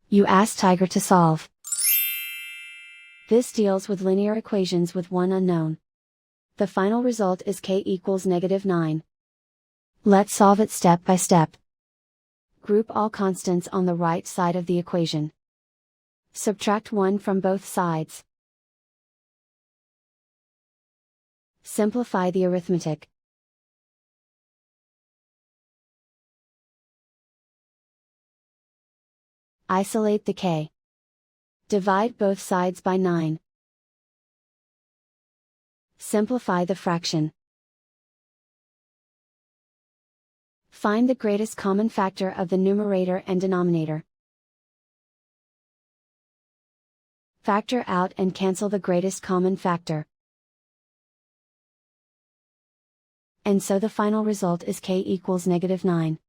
You ask Tiger to solve. This deals with linear equations with one unknown. The final result is k equals -9. Let's solve it step by step. Group all constants on the right side of the equation. Subtract 1 from both sides. Simplify the arithmetic. Isolate the k. Divide both sides by 9. Simplify the fraction. Find the greatest common factor of the numerator and denominator. Factor out and cancel the greatest common factor. And so the final result is k equals -9.